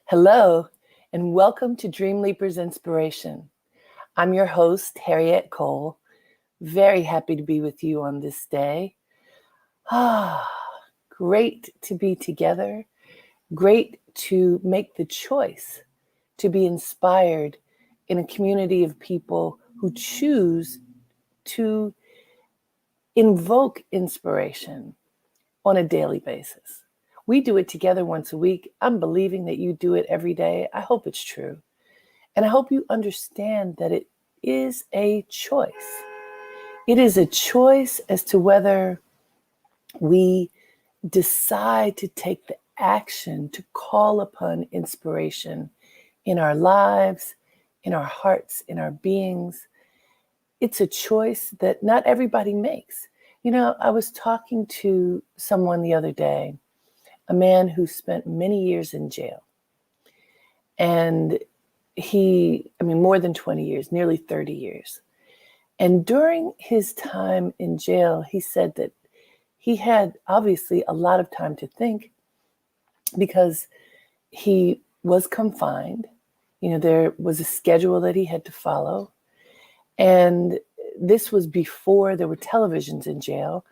Hello, and welcome to Dream Leapers Inspiration. I'm your host, Harriet Cole. Very happy to be with you on this day. Great to be together. Great to make the choice to be inspired in a community of people who choose to invoke inspiration on a daily basis. We do it together once a week. I'm believing that you do it every day. I hope it's true. And I hope you understand that it is a choice. It is a choice as to whether we decide to take the action to call upon inspiration in our lives, in our hearts, in our beings. It's a choice that not everybody makes. You know, I was talking to someone the other day, a man who spent many years in jail. And more than 20 years, nearly 30 years. And during his time in jail, he said that he had obviously a lot of time to think because he was confined. You know, there was a schedule that he had to follow. And this was before there were televisions in jail.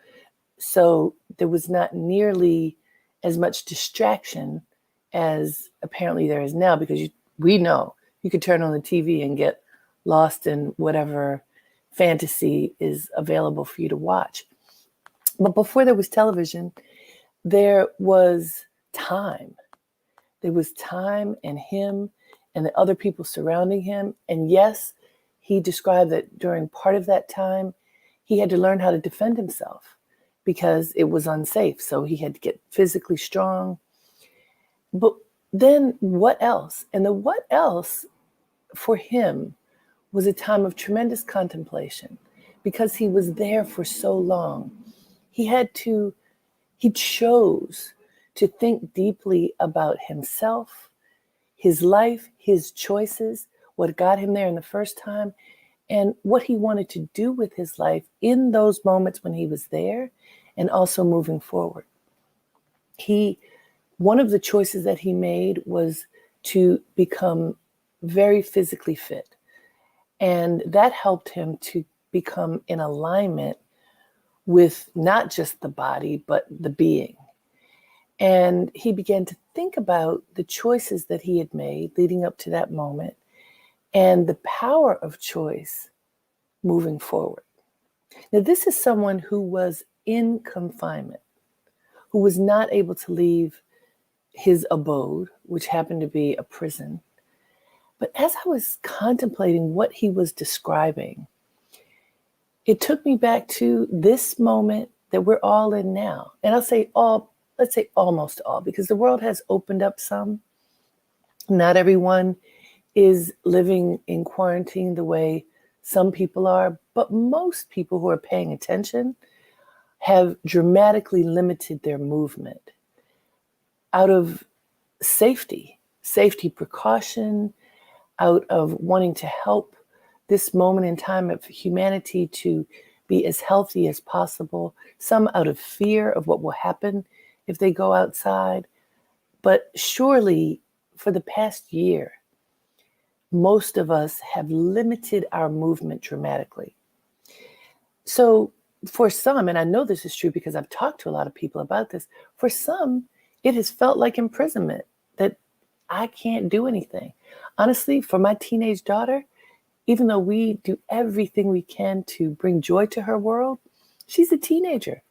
So there was not nearly as much distraction as apparently there is now, because we know you could turn on the TV and get lost in whatever fantasy is available for you to watch. But before there was television, there was time. There was time and him and the other people surrounding him. And yes, he described that during part of that time, he had to learn how to defend himself because it was unsafe. So he had to get physically strong. But then what else? And the what else for him was a time of tremendous contemplation because he was there for so long. He chose to think deeply about himself, his life, his choices, what got him there in the first time, and what he wanted to do with his life in those moments when he was there and also moving forward. One of the choices that he made was to become very physically fit. And that helped him to become in alignment with not just the body, but the being. And he began to think about the choices that he had made leading up to that moment and the power of choice moving forward. Now, this is someone who was in confinement, who was not able to leave his abode, which happened to be a prison. But as I was contemplating what he was describing, it took me back to this moment that we're all in now. And I'll say all, let's say almost all, because the world has opened up some. Not everyone is living in quarantine the way some people are, but most people who are paying attention have dramatically limited their movement out of safety precaution, out of wanting to help this moment in time of humanity to be as healthy as possible, some out of fear of what will happen if they go outside. But surely for the past year, most of us have limited our movement dramatically. So for some, and I know this is true because I've talked to a lot of people about this, for some, it has felt like imprisonment, that I can't do anything. Honestly, for my teenage daughter, even though we do everything we can to bring joy to her world, she's a teenager.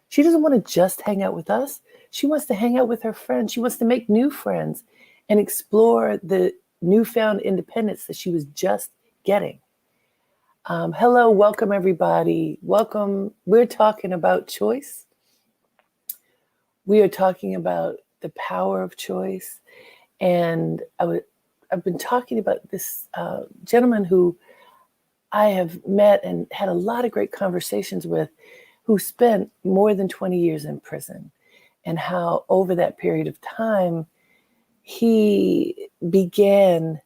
She doesn't want to just hang out with us. She wants to hang out with her friends. She wants to make new friends and explore the newfound independence that she was just getting. Hello, welcome everybody. Welcome. We're talking about choice. We are talking about the power of choice. And I've been talking about this gentleman who I have met and had a lot of great conversations with, who spent more than 20 years in prison, and how over that period of time, he began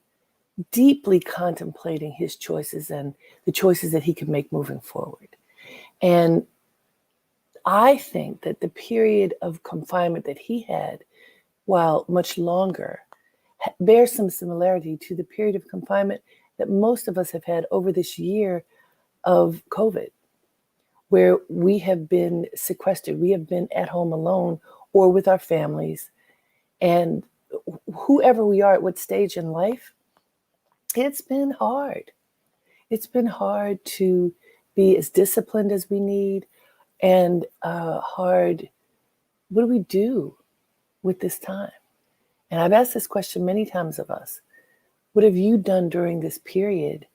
deeply contemplating his choices and the choices that he could make moving forward. And I think that the period of confinement that he had, while much longer, bears some similarity to the period of confinement that most of us have had over this year of COVID, where we have been sequestered. We have been at home alone or with our families. And whoever we are at what stage in life, it's been hard. It's been hard to be as disciplined as we need, and hard. What do we do with this time? And I've asked this question many times of us. What have you done during this period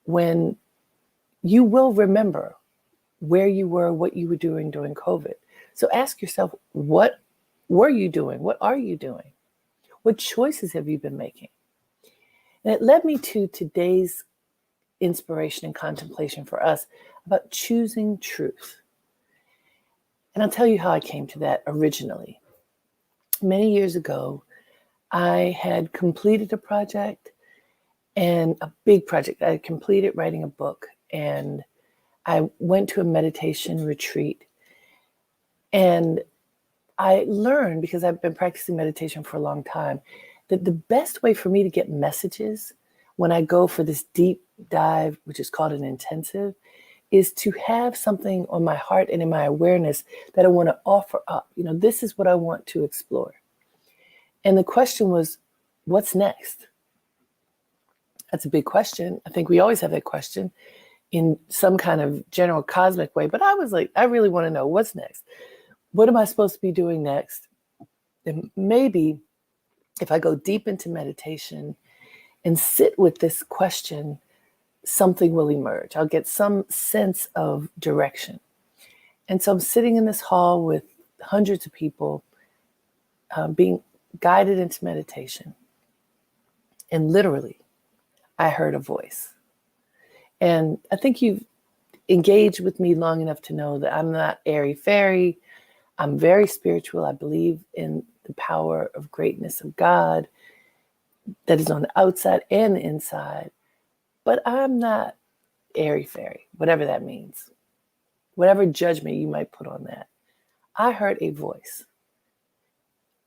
when you will remember where you were, what you were doing during COVID? So ask yourself, what were you doing? What are you doing? What choices have you been making? And it led me to today's inspiration and contemplation for us about choosing truth. And I'll tell you how I came to that originally. Many years ago, I had completed a project, and a big project. I had completed writing a book, and I went to a meditation retreat. And I learned, because I've been practicing meditation for a long time, that the best way for me to get messages when I go for this deep dive, which is called an intensive, is to have something on my heart and in my awareness that I want to offer up. This is what I want to explore. And the question was, what's next? That's a big question. I think we always have that question in some kind of general cosmic way. But I was like, I really want to know what's next. What am I supposed to be doing next? And maybe if I go deep into meditation and sit with this question, something will emerge. I'll get some sense of direction. And so I'm sitting in this hall with hundreds of people being guided into meditation. And literally, I heard a voice. And I think you've engaged with me long enough to know that I'm not airy-fairy. I'm very spiritual. I believe in the power of greatness of God that is on the outside and the inside. But I'm not airy-fairy, whatever that means. Whatever judgment you might put on that. I heard a voice.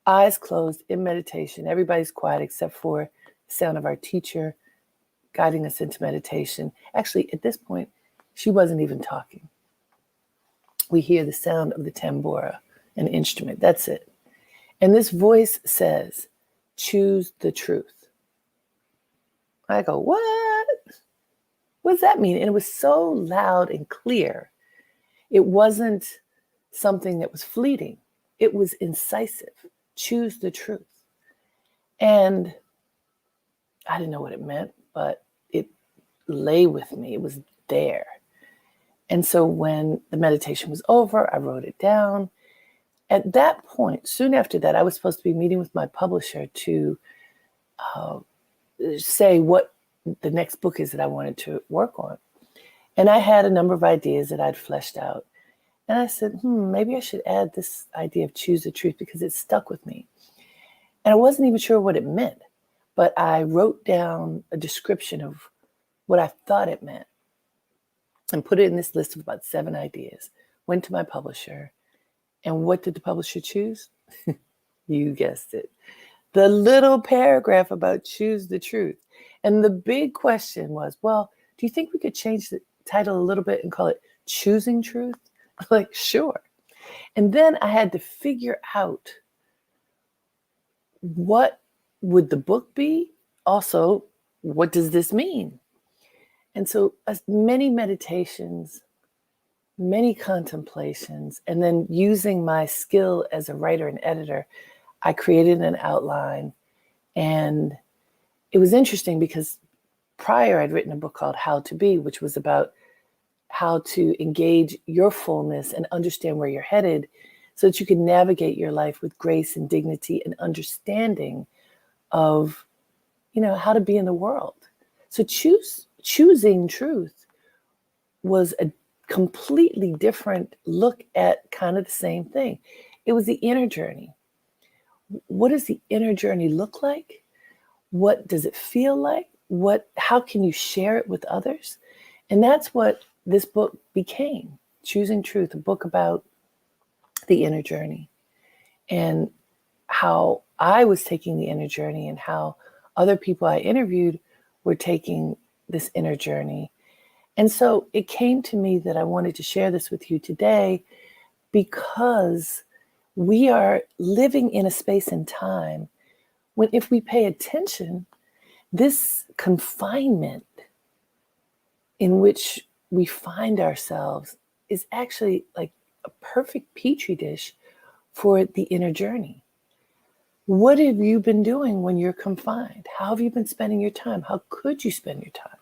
Eyes closed in meditation. Everybody's quiet except for the sound of our teacher guiding us into meditation. Actually, at this point, she wasn't even talking. We hear the sound of the tambura, an instrument. That's it. And this voice says, choose the truth. I go, what? What does that mean? And it was so loud and clear. It wasn't something that was fleeting. It was incisive. Choose the truth. And I didn't know what it meant, but it lay with me. It was there. And so when the meditation was over, I wrote it down. At that point, soon after that, I was supposed to be meeting with my publisher to say what the next book is that I wanted to work on. And I had a number of ideas that I'd fleshed out. And I said, maybe I should add this idea of choose the truth because it stuck with me. And I wasn't even sure what it meant, but I wrote down a description of what I thought it meant and put it in this list of about 7 ideas. Went to my publisher. And what did the publisher choose? You guessed it. The little paragraph about choose the truth. And the big question was, well, do you think we could change the title a little bit and call it Choosing Truth? Like, sure. And then I had to figure out what would the book be? Also, what does this mean? And so many meditations, many contemplations, and then using my skill as a writer and editor, I created an outline. And it was interesting because prior I'd written a book called How to Be, which was about how to engage your fullness and understand where you're headed so that you can navigate your life with grace and dignity and understanding of, how to be in the world. So choosing truth was a completely different look at kind of the same thing. It was the inner journey. What does the inner journey look like? What does it feel like? How can you share it with others? And that's what this book became, Choosing Truth, a book about the inner journey and how I was taking the inner journey and how Other people I interviewed were taking this inner journey. And so it came to me that I wanted to share this with you today because we are living in a space and time when, if we pay attention, this confinement in which we find ourselves is actually like a perfect petri dish for the inner journey. What have you been doing when you're confined? How have you been spending your time? How could you spend your time?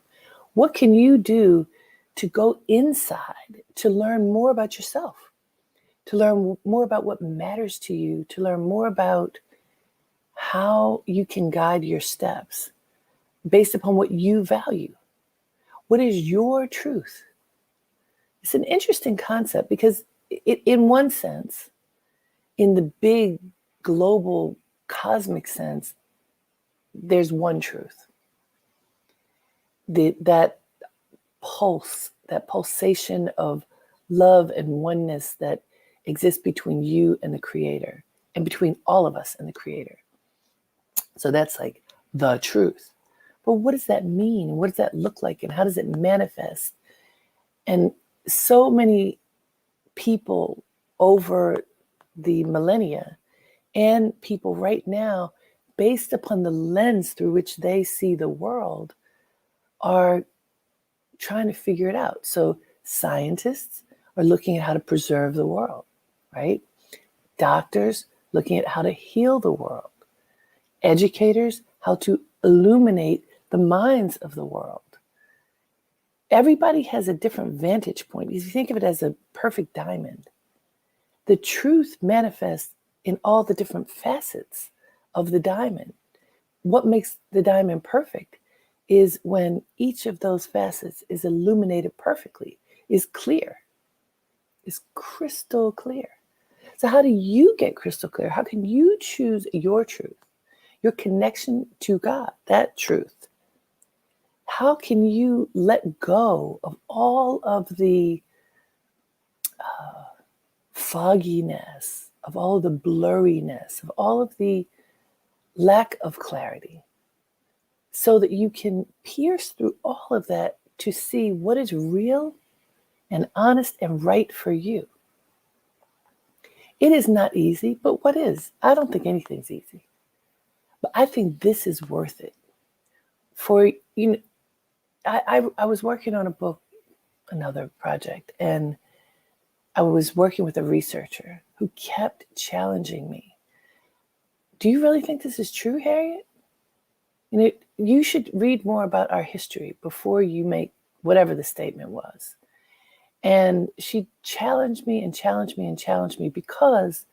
What can you do to go inside, to learn more about yourself, to learn more about what matters to you, to learn more about how you can guide your steps based upon what you value? What is your truth? It's an interesting concept because in one sense, in the big global cosmic sense, there's one truth. That pulse, that pulsation of love and oneness that exists between you and the Creator, and between all of us and the Creator. So that's like the truth. But what does that mean? What does that look like? And how does it manifest? And so many people over the millennia and people right now, based upon the lens through which they see the world, are trying to figure it out. So scientists are looking at how to preserve the world, right? Doctors looking at how to heal the world. Educators, how to illuminate the minds of the world. Everybody has a different vantage point. If you think of it as a perfect diamond, the truth manifests in all the different facets of the diamond. What makes the diamond perfect is when each of those facets is illuminated perfectly, is clear, is crystal clear. So how do you get crystal clear? How can you choose your truth, your connection to God, that truth? How can you let go of all of the fogginess, of all of the blurriness, of all of the lack of clarity, so that you can pierce through all of that to see what is real and honest and right for you? It is not easy, but what is? I don't think anything's easy. But I think this is worth it. I was working on a book, another project, and I was working with a researcher who kept challenging me. Do you really think this is true, Harriet? You should read more about our history before you make whatever the statement was. And she challenged me and challenged me and challenged me because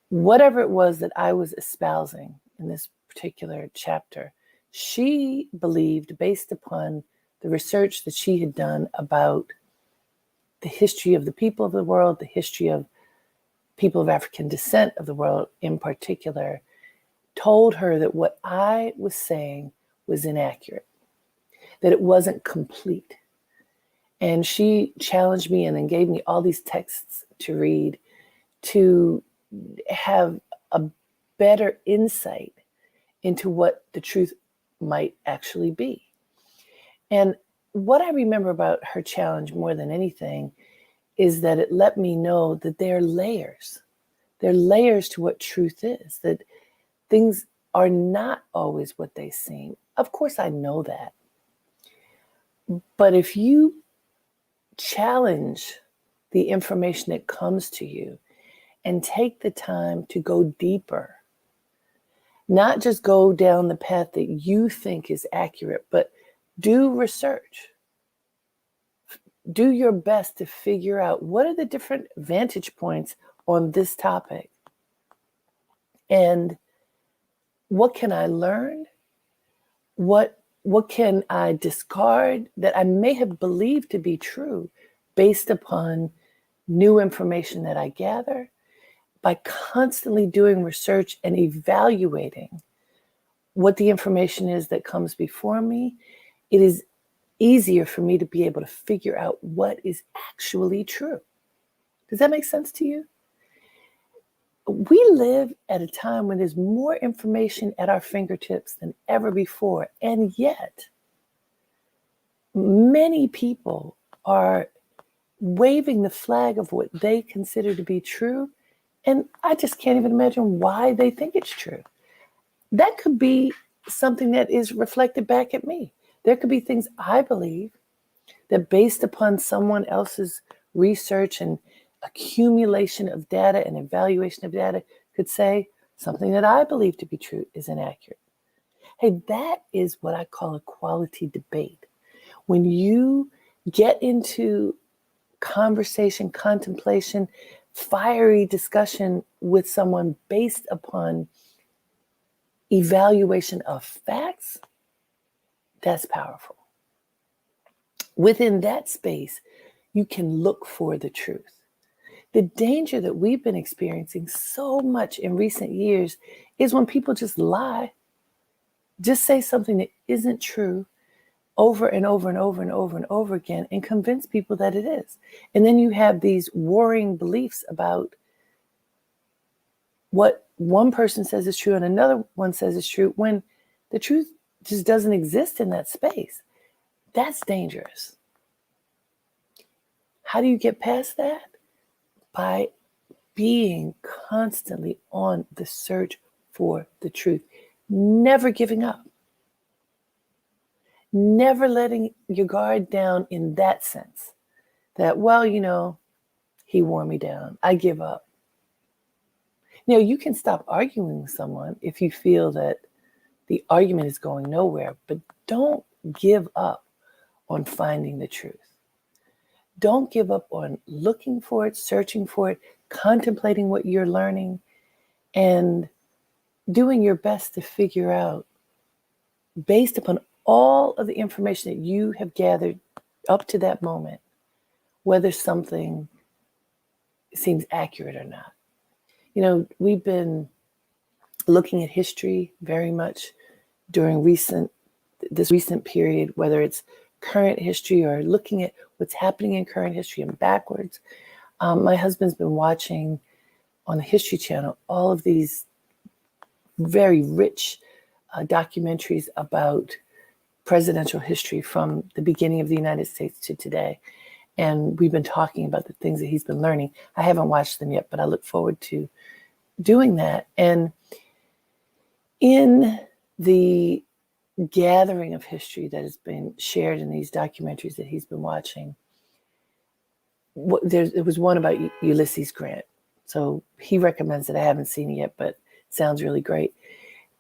whatever it was that I was espousing in this particular chapter, she believed, based upon the research that she had done about the history of the people of the world, the history of people of African descent of the world in particular, told her that what I was saying was inaccurate, that it wasn't complete. And she challenged me and then gave me all these texts to read to have a better insight into what the truth might actually be. And what I remember about her challenge more than anything is that it let me know that there are layers. There are layers to what truth is, that things are not always what they seem. Of course, I know that. But if you challenge the information that comes to you and take the time to go deeper, not just go down the path that you think is accurate, but do research. Do your best to figure out what are the different vantage points on this topic. And what can I learn? What can I discard that I may have believed to be true based upon new information that I gather? By constantly doing research and evaluating what the information is that comes before me, it is easier for me to be able to figure out what is actually true. Does that make sense to you? We live at a time when there's more information at our fingertips than ever before. And yet, many people are waving the flag of what they consider to be true. And I just can't even imagine why they think it's true. That could be something that is reflected back at me. There could be things I believe that, based upon someone else's research and accumulation of data and evaluation of data, could say something that I believe to be true is inaccurate. Hey, that is what I call a quality debate. When you get into conversation, contemplation, fiery discussion with someone based upon evaluation of facts, that's powerful. Within that space, you can look for the truth. The danger that we've been experiencing so much in recent years is when people just lie, just say something that isn't true over and over and over and over and over again and convince people that it is. And then you have these warring beliefs about what one person says is true and another one says is true when the truth just doesn't exist in that space. That's dangerous. How do you get past that? By being constantly on the search for the truth, never giving up, never letting your guard down in that sense that, well, he wore me down, I give up. You can stop arguing with someone if you feel that the argument is going nowhere, but don't give up on finding the truth. Don't give up on looking for it, searching for it, contemplating what you're learning, and doing your best to figure out, based upon all of the information that you have gathered up to that moment, whether something seems accurate or not. We've been looking at history very much during this recent period, whether it's current history or looking at what's happening in current history and backwards. My husband's been watching on the History Channel all of these very rich documentaries about presidential history from the beginning of the United States to today. And we've been talking about the things that he's been learning. I haven't watched them yet, but I look forward to doing that. And in the gathering of history that has been shared in these documentaries that he's been watching, there was one about Ulysses Grant. So he recommends it. I haven't seen it yet, but it sounds really great.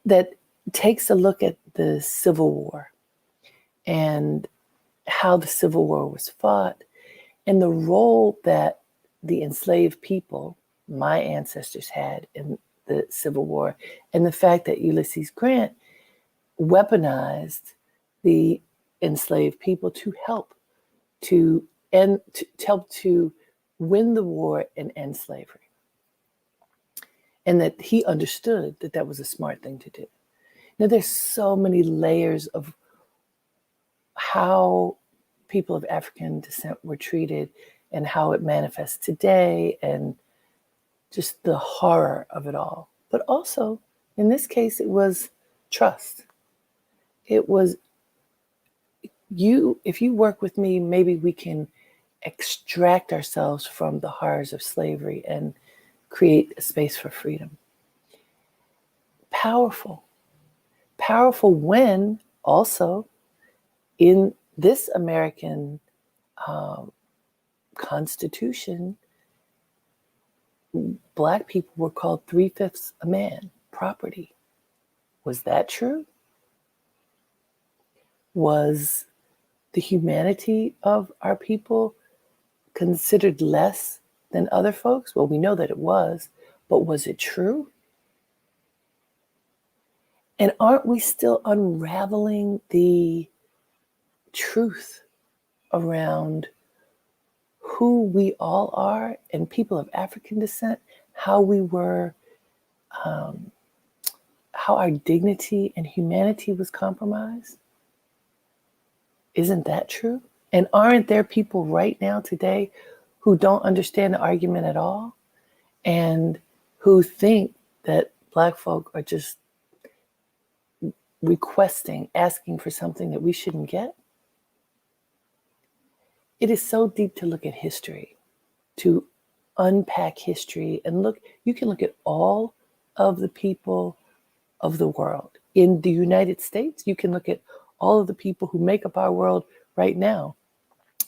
That takes a look at the Civil War and how the Civil War was fought and the role that the enslaved people, my ancestors, had in the Civil War, and the fact that Ulysses Grant weaponized the enslaved people to help to win the war and end slavery. And that he understood that that was a smart thing to do. Now, there's so many layers of how people of African descent were treated and how it manifests today and just the horror of it all. But also, in this case, it was trust. It was, if you work with me, maybe we can extract ourselves from the horrors of slavery and create a space for freedom. Powerful. Powerful when also in this American Constitution, Black people were called 3/5 a man, property. Was that true? Was the humanity of our people considered less than other folks? Well, we know that it was, but was it true? And aren't we still unraveling the truth around who we all are and people of African descent, how we were, how our dignity and humanity was compromised? Isn't that true? And aren't there people right now today who don't understand the argument at all and who think that Black folk are just asking for something that we shouldn't get. It is so deep to look at history, to unpack history and you can look at all of the people of the world. In the United States, you can look at all of the people who make up our world right now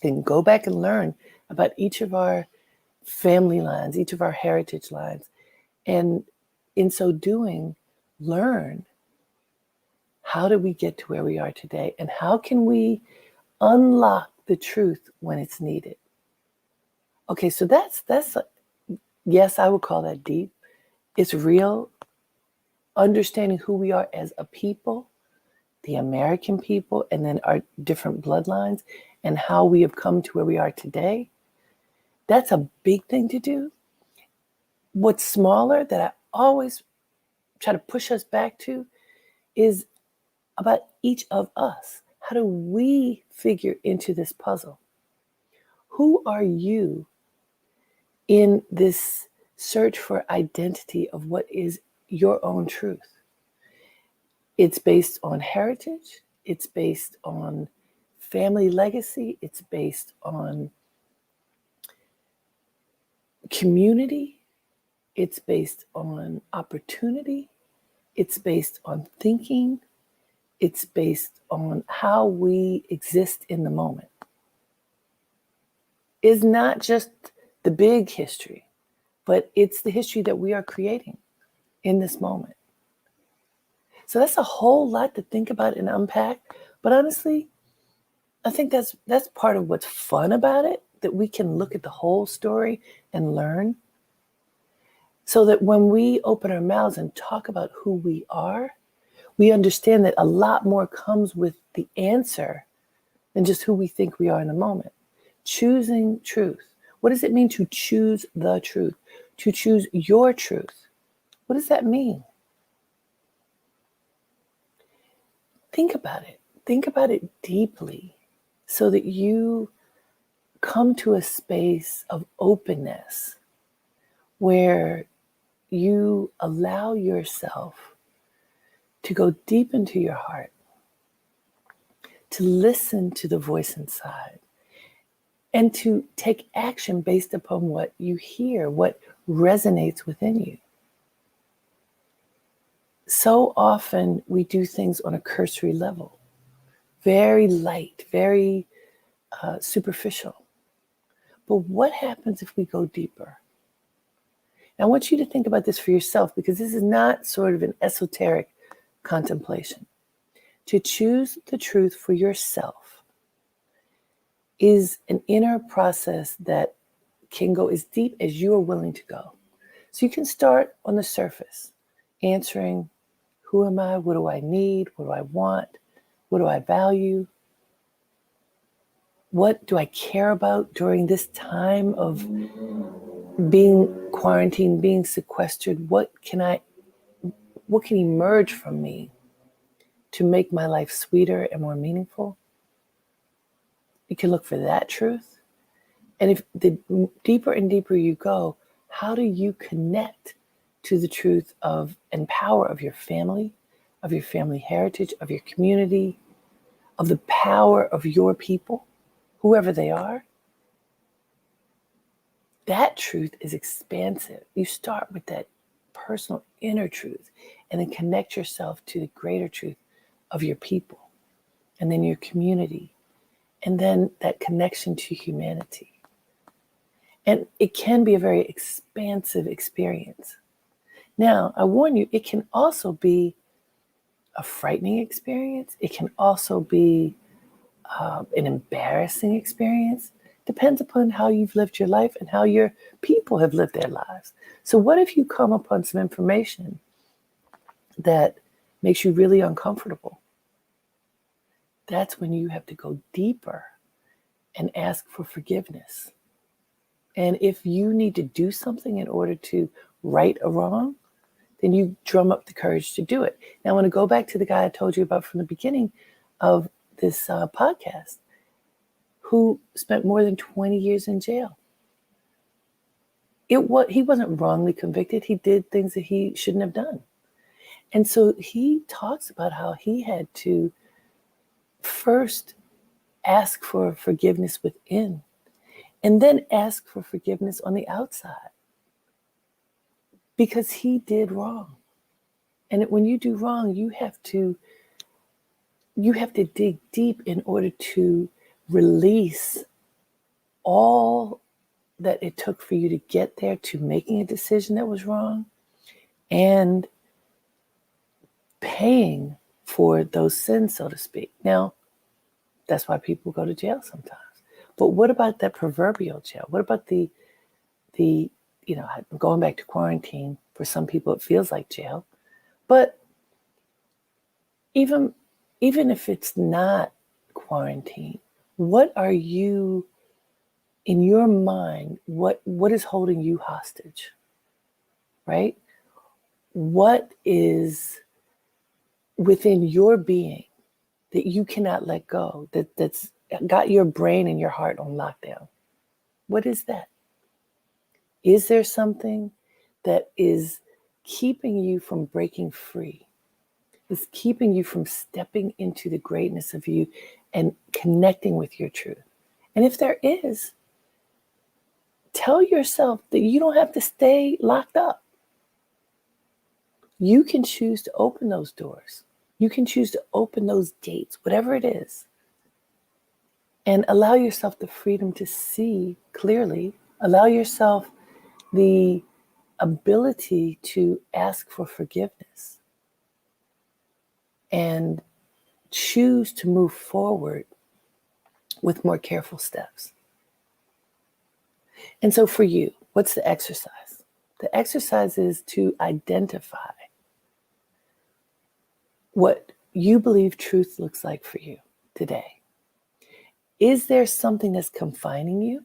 and go back and learn about each of our family lines, each of our heritage lines. And in so doing, learn how did we get to where we are today and how can we unlock the truth when it's needed. Okay, so that's yes, I would call that deep. It's real. Understanding who we are as a people, the American people, and then our different bloodlines and how we have come to where we are today. That's a big thing to do. What's smaller that I always try to push us back to is about each of us. How do we figure into this puzzle? Who are you in this search for identity of what is your own truth? It's based on heritage. It's based on family legacy. It's based on community. It's based on opportunity. It's based on thinking. It's based on how we exist in the moment. It's not just the big history, but it's the history that we are creating in this moment. So that's a whole lot to think about and unpack. But honestly, I think that's part of what's fun about it, that we can look at the whole story and learn. So that when we open our mouths and talk about who we are, we understand that a lot more comes with the answer than just who we think we are in the moment. Choosing truth. What does it mean to choose the truth? To choose your truth. What does that mean? Think about it. Think about it deeply so that you come to a space of openness where you allow yourself to go deep into your heart, to listen to the voice inside, and to take action based upon what you hear, what resonates within you. So often we do things on a cursory level, very light, very superficial. But what happens if we go deeper? I want you to think about this for yourself, because this is not sort of an esoteric contemplation. To choose the truth for yourself is an inner process that can go as deep as you are willing to go. So you can start on the surface, answering, who am I? What do I need? What do I want? What do I value? What do I care about during this time of being quarantined, being sequestered? What can emerge from me to make my life sweeter and more meaningful? You can look for that truth. And if the deeper and deeper you go, how do you connect to the truth of and power of your family heritage, of your community, of the power of your people, whoever they are? That truth is expansive. You start with that personal inner truth and then connect yourself to the greater truth of your people and then your community and then that connection to humanity. And it can be a very expansive experience. Now, I warn you, it can also be a frightening experience. It can also be an embarrassing experience. Depends upon how you've lived your life and how your people have lived their lives. So what if you come upon some information that makes you really uncomfortable? That's when you have to go deeper and ask for forgiveness. And if you need to do something in order to right a wrong, then you drum up the courage to do it. Now, I want to go back to the guy I told you about from the beginning of this podcast, who spent more than 20 years in jail. he wasn't wrongly convicted. He did things that he shouldn't have done. And so he talks about how he had to first ask for forgiveness within and then ask for forgiveness on the outside because he did wrong. And when you do wrong, you have to dig deep in order to release all that it took for you to get there to making a decision that was wrong and paying for those sins, so to speak. Now, that's why people go to jail sometimes. But what about that proverbial jail? What about the going back to quarantine? For some people, it feels like jail. But even if it's not quarantine, what are you, in your mind, what is holding you hostage, right? What is within your being that you cannot let go, that's got your brain and your heart on lockdown? What is that? Is there something that is keeping you from breaking free? Is keeping you from stepping into the greatness of you and connecting with your truth? And if there is, tell yourself that you don't have to stay locked up. You can choose to open those doors. You can choose to open those gates, whatever it is, and allow yourself the freedom to see clearly. Allow yourself the ability to ask for forgiveness and choose to move forward with more careful steps. And so for you, what's the exercise? The exercise is to identify what you believe truth looks like for you today. Is there something that's confining you?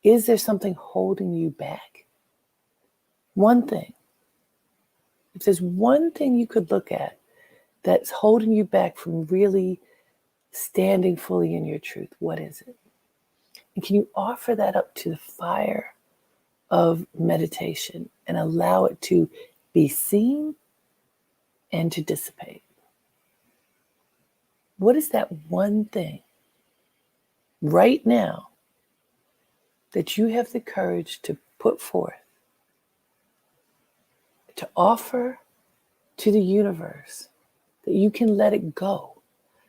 Is there something holding you back? One thing. If there's one thing you could look at that's holding you back from really standing fully in your truth, what is it? And can you offer that up to the fire of meditation and allow it to be seen and to dissipate? What is that one thing right now that you have the courage to put forth, to offer to the universe, that you can let it go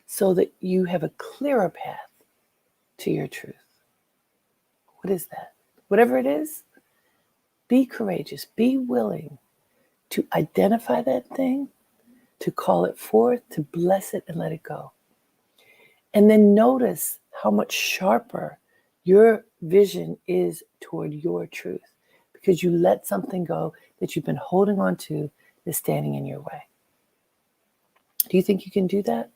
so that you have a clearer path to your truth? What is that? Whatever it is, be courageous, be willing to identify that thing, to call it forth, to bless it and let it go. And then notice how much sharper your vision is toward your truth because you let something go that you've been holding on to that's standing in your way. Do you think you can do that?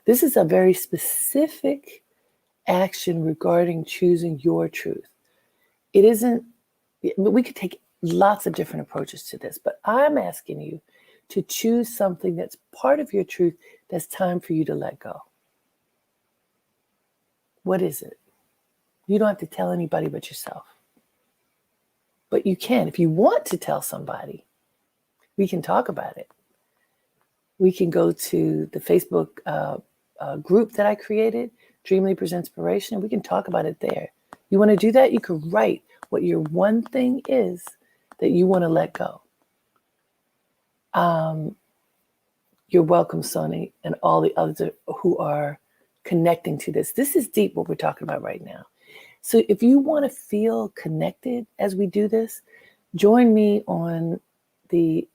This is a very specific action regarding choosing your truth. It isn't, we could take lots of different approaches to this, but I'm asking you to choose something that's part of your truth that's time for you to let go. What is it? You don't have to tell anybody but yourself. But you can. If you want to tell somebody, we can talk about it. We can go to the Facebook group that I created, DREAMLEAPERS Inspiration, and we can talk about it there. You want to do that? You could write what your one thing is that you want to let go. You're welcome, Sonny, and all the others who are connecting to this. This is deep what we're talking about right now. So if you want to feel connected as we do this, join me on the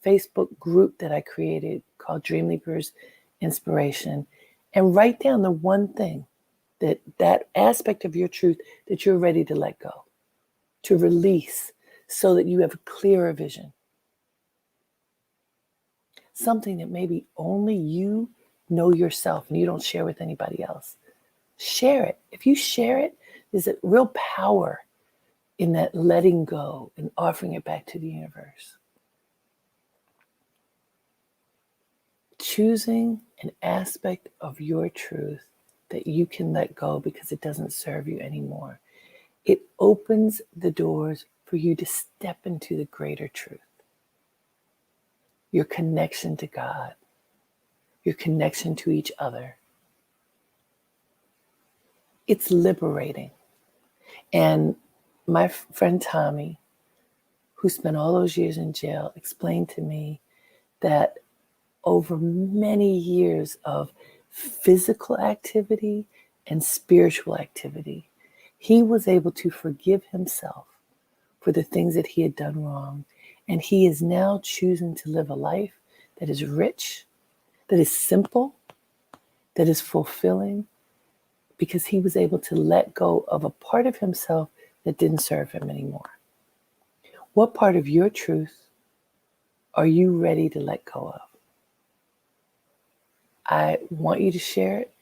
Facebook group that I created called DreamLeapers Inspiration and write down the one thing, that aspect of your truth that you're ready to let go, to release so that you have a clearer vision. Something that maybe only you know yourself and you don't share with anybody else. Share it. If you share it, there's a real power in that letting go and offering it back to the universe. Choosing an aspect of your truth that you can let go because it doesn't serve you anymore it opens the doors for you to step into the greater truth, your connection to God, your connection to each other. It's liberating. And my friend Tommy, who spent all those years in jail, explained to me that over many years of physical activity and spiritual activity, he was able to forgive himself for the things that he had done wrong. And he is now choosing to live a life that is rich, that is simple, that is fulfilling, because he was able to let go of a part of himself that didn't serve him anymore. What part of your truth are you ready to let go of? I want you to share it.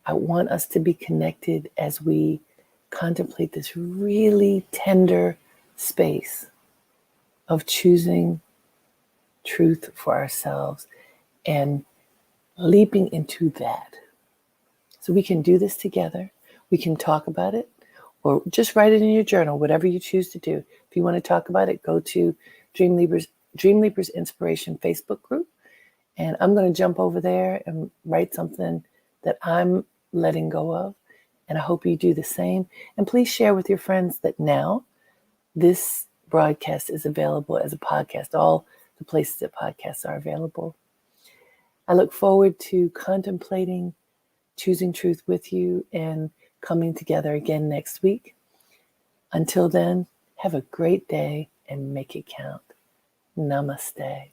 I want us to be connected as we contemplate this really tender space of choosing truth for ourselves and leaping into that. So we can do this together. We can talk about it, or just write it in your journal, whatever you choose to do. If you want to talk about it, go to Dream Leapers Inspiration Facebook group. And I'm going to jump over there and write something that I'm letting go of. And I hope you do the same. And please share with your friends that now this broadcast is available as a podcast. All the places that podcasts are available. I look forward to contemplating choosing truth with you and coming together again next week. Until then, have a great day and make it count. Namaste.